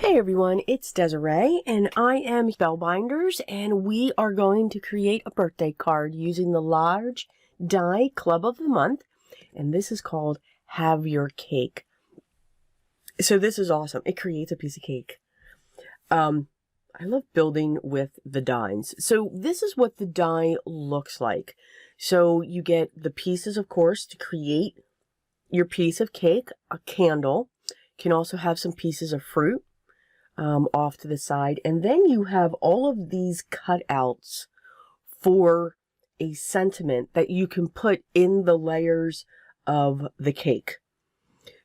Hey everyone, it's Desiree and I am Spellbinders, and we are going to create a birthday card using the large die club of the month, and this is called Have Your Cake. So this is awesome. It creates a piece of cake. I love building with the dies. So this is what the die looks like. So you get the pieces, of course, to create your piece of cake, a candle. You can also have some pieces of fruit off to the side, and then you have all of these cutouts for a sentiment that you can put in the layers of the cake.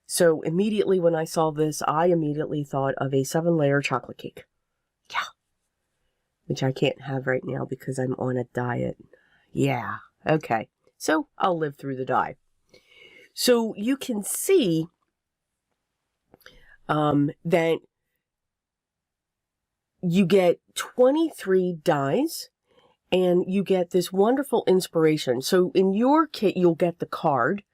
So immediately when I saw this, I immediately thought of a 7-layer chocolate cake. Yeah. Which I can't have right now because I'm on a diet. Yeah. Okay. So I'll live through the die. So you can see that you get 23 dies and you get this wonderful inspiration. So in your kit, you'll get the card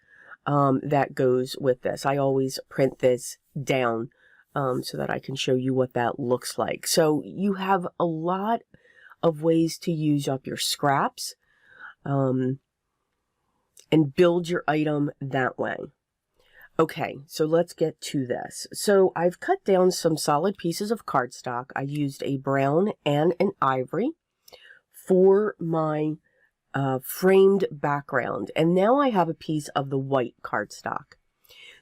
that goes with this. I always print this down so that I can show you what that looks like. So you have a lot of ways to use up your scraps and build your item that way. Okay, so let's get to this. So I've cut down some solid pieces of cardstock. I used a brown and an ivory for my framed background. And now I have a piece of the white cardstock.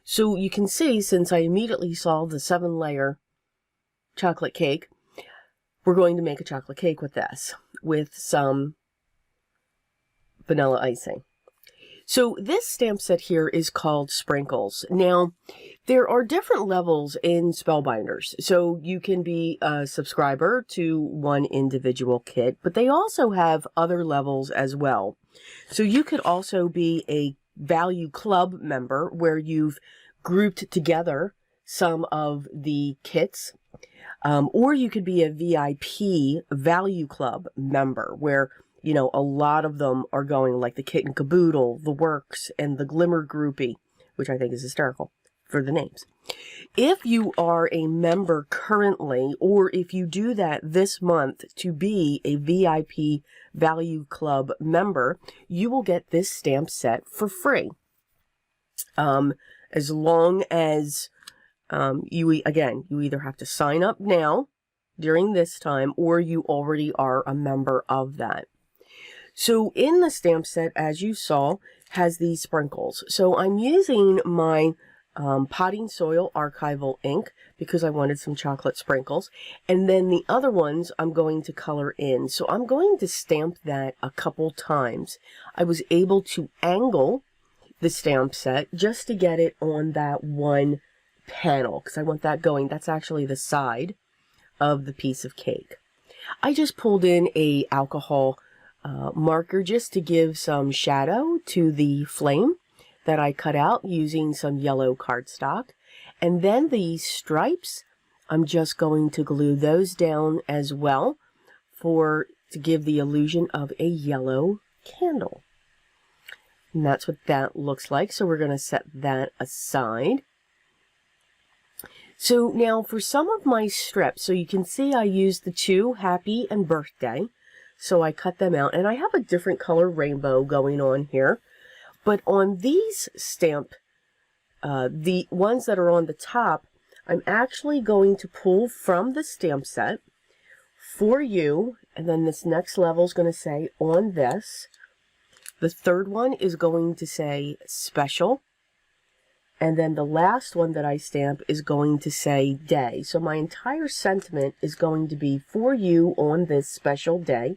So you can see, since I immediately saw the 7-layer chocolate cake, we're going to make a chocolate cake with this, with some vanilla icing. So this stamp set here is called Sprinkles. Now, there are different levels in Spellbinders. So you can be a subscriber to one individual kit, but they also have other levels as well. So you could also be a value club member where you've grouped together some of the kits, or you could be a VIP value club member where, you know, a lot of them are going, like the Kit and Caboodle, the Works, and the Glimmer Groupie, which I think is hysterical for the names. If you are a member currently, or if you do that this month to be a VIP Value Club member, you will get this stamp set for free. As long as you either have to sign up now during this time, or you already are a member of that. So in the stamp set, as you saw, has these sprinkles. So I'm using my potting soil archival ink because I wanted some chocolate sprinkles. And then the other ones I'm going to color in. So I'm going to stamp that a couple times. I was able to angle the stamp set just to get it on that one panel because I want that going. That's actually the side of the piece of cake. I just pulled in a alcohol marker just to give some shadow to the flame that I cut out using some yellow cardstock. And then the stripes, I'm just going to glue those down as well to give the illusion of a yellow candle. And that's what that looks like. So we're going to set that aside. So now for some of my strips, so you can see I used the 2 Happy and Birthday. So I cut them out, and I have a different color rainbow going on here. But on these stamp, the ones that are on the top, I'm actually going to pull from the stamp set for you. And then this next level is going to say on this. The third one is going to say special. And then the last one that I stamp is going to say day. So my entire sentiment is going to be for you on this special day.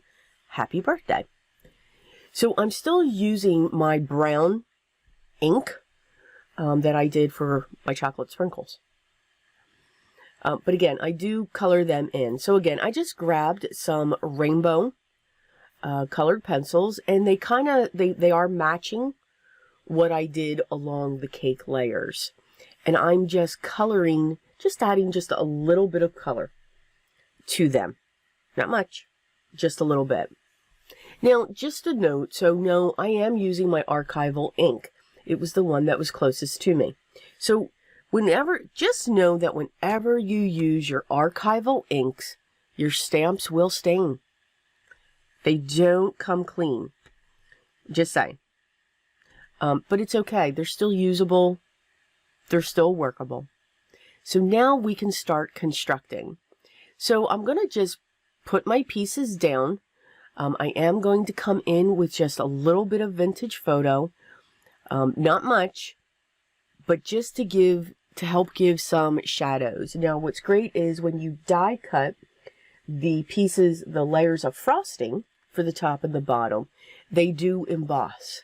Happy birthday. So I'm still using my brown ink that I did for my chocolate sprinkles. But again, I do color them in. So again, I just grabbed some rainbow colored pencils, and they are matching what I did along the cake layers. And I'm just coloring, just adding just a little bit of color to them. Not much, just a little bit. Now, just a note, so no, I am using my archival ink. It was the one that was closest to me. So just know that whenever you use your archival inks, your stamps will stain. They don't come clean. Just saying. But it's okay. They're still usable. They're still workable. So now we can start constructing. So I'm going to just put my pieces down. I am going to come in with just a little bit of vintage photo. Not much, but just to help give some shadows. Now what's great is when you die cut the pieces, the layers of frosting for the top and the bottom, they do emboss.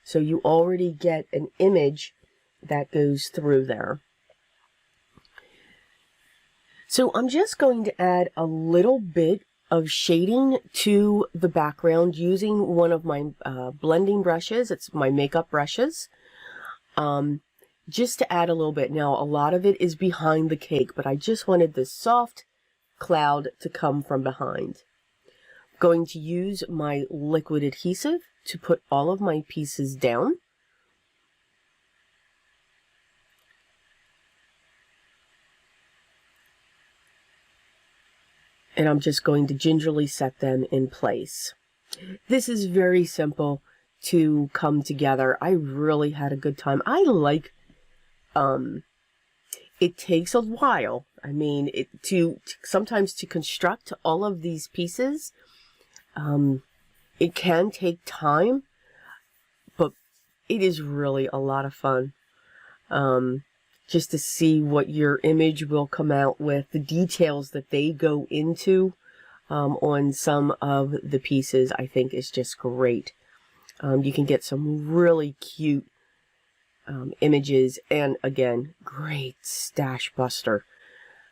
So you already get an image that goes through there. So I'm just going to add a little bit of shading to the background using one of my blending brushes. It's my makeup brushes. Just to add a little bit. Now, a lot of it is behind the cake, but I just wanted the soft cloud to come from behind. Going to use my liquid adhesive to put all of my pieces down. And I'm just going to gingerly set them in place. This is very simple to come together. I really had a good time. I like, it takes a while. I mean, sometimes to construct all of these pieces, it can take time, but it is really a lot of fun. Just to see what your image will come out with, the details that they go into on some of the pieces, I think is just great. You can get some really cute images, and again, great stash buster.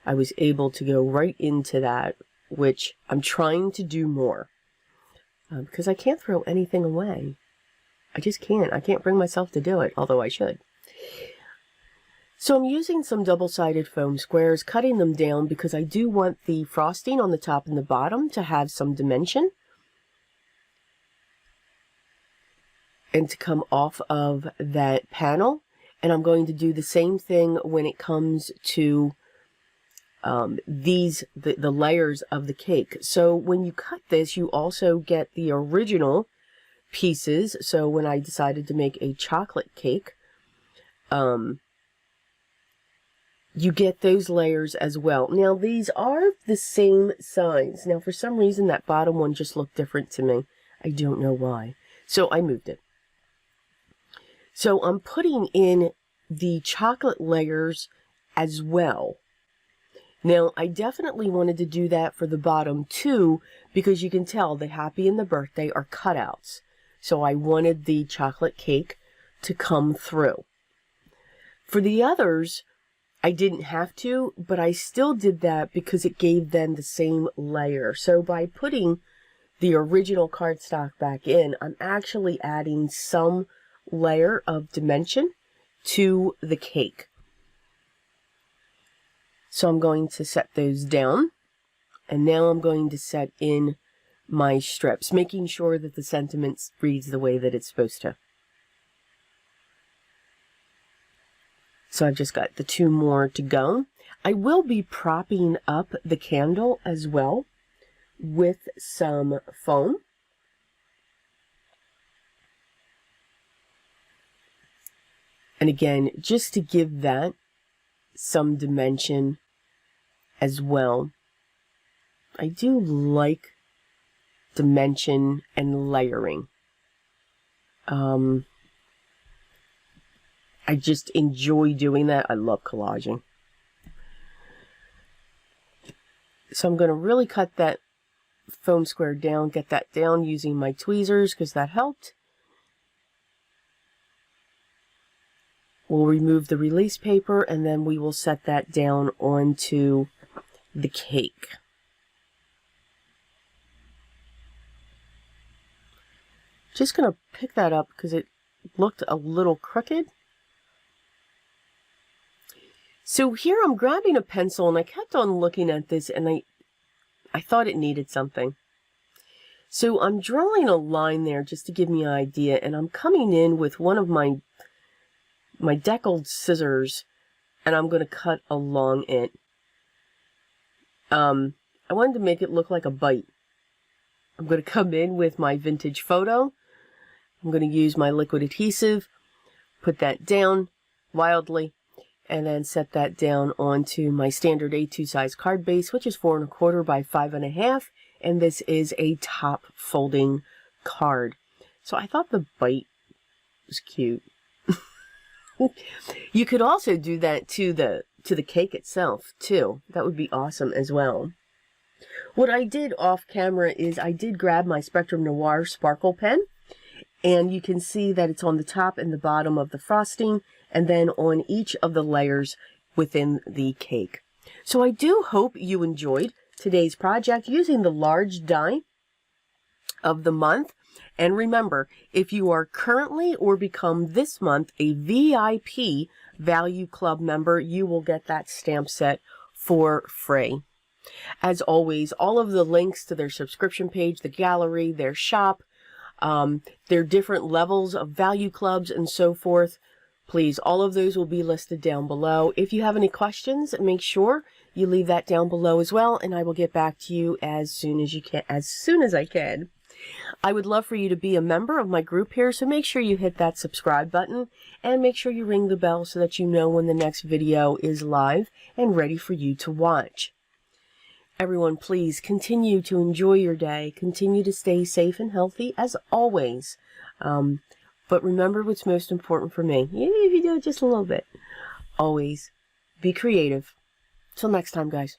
I was able to go right into that, which I'm trying to do more because I can't throw anything away. I just can't. I can't bring myself to do it, although I should. So I'm using some double-sided foam squares, cutting them down because I do want the frosting on the top and the bottom to have some dimension and to come off of that panel. And I'm going to do the same thing when it comes to the layers of the cake. So when you cut this, you also get the original pieces. So when I decided to make a chocolate cake, you get those layers as well. Now, these are the same size. Now, for some reason, that bottom one just looked different to me. I don't know why. So I moved it. So I'm putting in the chocolate layers as well. Now, I definitely wanted to do that for the bottom too, because you can tell the happy and the birthday are cutouts. So I wanted the chocolate cake to come through. For the others, I didn't have to, but I still did that because it gave them the same layer. So by putting the original cardstock back in, I'm actually adding some layer of dimension to the cake. So I'm going to set those down, and now I'm going to set in my strips, making sure that the sentiment reads the way that it's supposed to. So I've just got the 2 more to go. I will be propping up the candle as well with some foam. And again, just to give that some dimension as well. I do like dimension and layering. I just enjoy doing that. I love collaging. So I'm going to really cut that foam square down, get that down using my tweezers because that helped. We'll remove the release paper and then we will set that down onto the cake. Just going to pick that up because it looked a little crooked. So here I'm grabbing a pencil and I kept on looking at this and I thought it needed something. So I'm drawing a line there just to give me an idea, and I'm coming in with one of my deckled scissors and I'm going to cut along it. I wanted to make it look like a bite. I'm going to come in with my vintage photo. I'm going to use my liquid adhesive, put that down wildly, and then set that down onto my standard A2 size card base, which is 4 1/4 by 5 1/2, and this is a top folding card. So I thought the bite was cute. You could also do that to the cake itself too. That would be awesome as well. What I did off camera is I did grab my Spectrum Noir sparkle pen, and you can see that it's on the top and the bottom of the frosting, and then on each of the layers within the cake. So I do hope you enjoyed today's project using the large die of the month. And remember, if you are currently or become this month a VIP Value Club member, you will get that stamp set for free. As always, all of the links to their subscription page, the gallery, their shop, their different levels of value clubs and so forth, please, all of those will be listed down below. If you have any questions, make sure you leave that down below as well, and I will get back to you as soon as I can. I would love for you to be a member of my group here, so make sure you hit that subscribe button and make sure you ring the bell so that you know when the next video is live and ready for you to watch. Everyone, please continue to enjoy your day. Continue to stay safe and healthy as always. But remember what's most important for me. Even if you do it just a little bit. Always be creative. Till next time, guys.